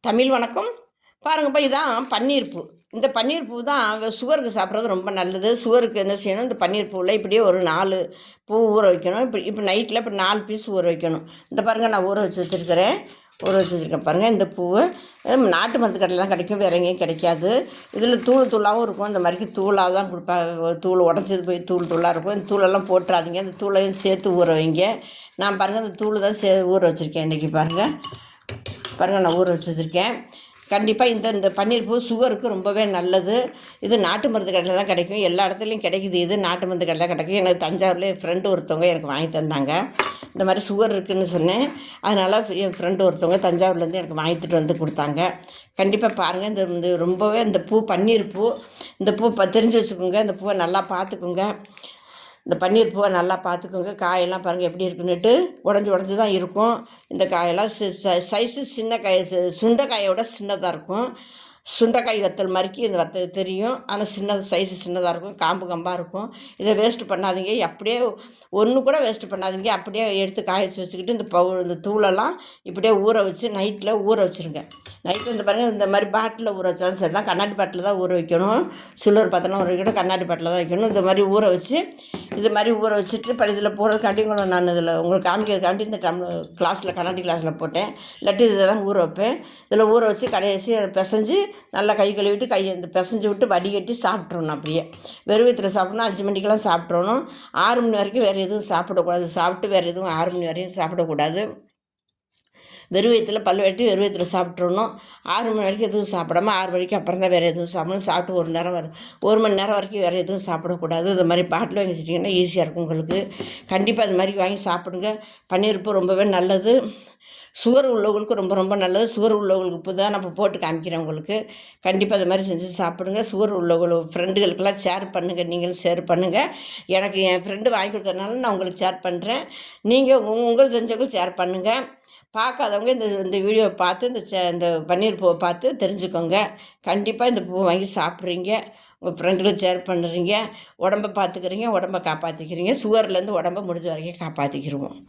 தமிழ் வணக்கம். பாருங்கப்பா, இதான் பன்னீர் பூ. இந்த பன்னீர் பூ தான் சுகருக்கு சாப்பிட்றது ரொம்ப நல்லது. சுகருக்கு என்ன செய்யணும், இந்த பன்னீர் பூவில் இப்படியே ஒரு 4 பூ ஊற வைக்கணும். இப்போ நைட்டில் இப்போ 4 பீஸ் ஊற வைக்கணும். இந்த பாருங்கள், நான் ஊற வச்சுருக்கிறேன். பாருங்கள். இந்த பூவை நாட்டு மருந்து கடையில் கிடைக்கும், வேற எங்கேயும் கிடைக்காது. இதில் தூள் தூளாகவும் இருக்கும். இந்த மாதிரி தூளாக தான் கொடுப்பாங்க. தூள் உடஞ்சது போய் தூள் தூளாக இருக்கும். இந்த தூளெல்லாம் போட்டுறாதீங்க. இந்த தூளையும் சேர்த்து ஊற வைங்க. நான் பாருங்கள், இந்த தூள் தான் ஊற வச்சுருக்கேன் இன்றைக்கி. பாருங்கள், நான் ஊற வச்சுருக்கேன். கண்டிப்பாக இந்த பன்னீர் பூ சுகருக்கு ரொம்பவே நல்லது. இது நாட்டு மருந்து கடையில் தான் கிடைக்கும், எல்லா இடத்துலையும் கிடைக்குது. இது நாட்டு மருந்து கடையில் கிடைக்கும். எனக்கு தஞ்சாவூரில் என் ஃப்ரெண்டு ஒருத்தவங்க எனக்கு வாங்கி தந்தாங்க. இந்த மாதிரி சுகர் இருக்குதுன்னு சொன்னேன். அதனால் என் ஃப்ரெண்டு ஒருத்தவங்க தஞ்சாவூர்லேருந்து எனக்கு வாங்கிட்டு வந்து கொடுத்தாங்க. கண்டிப்பாக பாருங்கள், இந்த ரொம்பவே இந்த பூ பன்னீர் பூ, இந்த பூ தெரிஞ்சு வச்சுக்கோங்க. இந்த பூவை நல்லா பார்த்துக்கோங்க. இந்த பன்னீர் பூவை நல்லா பார்த்துக்கோங்க. காயெல்லாம் பாருங்கள் எப்படி இருக்குன்னுட்டு. உடஞ்சி தான் இருக்கும். இந்த காயெல்லாம் சைஸு சின்ன காய், சுண்டைக்காயோட சின்னதாக இருக்கும். சுண்டைக்காய் வத்தல் மாதிரிக்கு இந்த வத்தல் தெரியும், ஆனால் சைஸு சின்னதாக இருக்கும், காம்பாக இருக்கும். இதை வேஸ்ட்டு பண்ணாதீங்க. அப்படியே ஒன்று கூட வேஸ்ட்டு பண்ணாதீங்க. அப்படியே எடுத்து காய வச்சுக்கிட்டு இந்த தூளெல்லாம் இப்படியே ஊற வச்சு நைட்டில் ஊற வச்சுருங்க. நைட்டு இந்த பாருங்கள், இந்த மாதிரி பாட்டில் ஊற வச்சாலும் சரி தான். கண்ணாடி பாட்டில் தான் ஊற வைக்கணும். சில்வர் பாத்திரம் ஊற வைக்கணும், கண்ணாடி பாட்டில் தான் வைக்கணும். இந்த மாதிரி ஊற வச்சு இது மாதிரி ஊற வச்சுட்டு இதில் போகிறதுக்காண்டி நான் இதில் உங்களுக்கு காமிக்கிறதுக்காண்டி இந்த கிளாஸில் கண்ணாடி கிளாஸில் போட்டேன். இல்லாட்டி இதெல்லாம் ஊற வைப்பேன். இதில் ஊற வச்சு கடைசி பிசைஞ்சு நல்லா கை கழுவிட்டு இந்த பிசைஞ்சு விட்டு வடிகட்டி சாப்பிட்றணும். அப்படியே வெறும் வயிற்றில் சாப்பிட்ணும். 5 மணிக்கெல்லாம் சாப்பிட்றணும். 6 மணி வரைக்கும் வேறு எதுவும் சாப்பிடக்கூடாது. சாப்பிட்டு வேறு எதுவும் 6 மணி வரையும் சாப்பிடக்கூடாது. வெறும் வயிற்றில் பல் வெட்டி வெறும் வயிற்றில் சாப்பிட்றணும். 6 மணி வரைக்கும் எதுவும் சாப்பிடாமல் 6 மணிக்கு அப்புறம் தான் வேறு எதுவும் சாப்பிடணும். சாப்பிட்டு 1 மணி நேரம் வரைக்கும் வேறு எதுவும் சாப்பிடக்கூடாது. இது மாதிரி பாட்டில் வாங்கி வச்சிட்டிங்கன்னா ஈஸியாக இருக்கும் உங்களுக்கு. கண்டிப்பாக இது மாதிரி வாங்கி சாப்பிடுங்க. பன்னீர் பூ ரொம்பவே நல்லது. சுகர் உள்ளவங்களுக்கு ரொம்ப ரொம்ப நல்லது. சுகர் உள்ளவங்களுக்கு இப்போ தான் நம்ம போட்டு காமிக்கிறேன் உங்களுக்கு. கண்டிப்பாக இது மாதிரி செஞ்சு சாப்பிடுங்க. சுகர் உள்ளவங்களுக்கு ஃப்ரெண்டுகளுக்கெல்லாம் ஷேர் பண்ணுங்கள். நீங்களும் ஷேர் பண்ணுங்கள். எனக்கு என் ஃப்ரெண்டு வாங்கி கொடுத்ததுனால நான் உங்களுக்கு ஷேர் பண்ணுறேன். நீங்கள் உங்களுக்கு தெரிஞ்சவங்களுக்கு ஷேர் பண்ணுங்கள். பார்க்காதவங்க இந்த வீடியோவை பார்த்து இந்த பன்னீர் பூவை பார்த்து தெரிஞ்சுக்கோங்க. கண்டிப்பாக இந்த பூவை வாங்கி சாப்பிட்றீங்க, உங்கள் ஃப்ரெண்டுகளுக்கு ஷேர் பண்ணுறீங்க, உடம்பை பார்த்துக்கிறீங்க, உடம்பை காப்பாற்றிக்கிறீங்க. சுகர்லேருந்து உடம்பை முடிஞ்ச வரைக்கும் காப்பாற்றிக்கிருவோம்.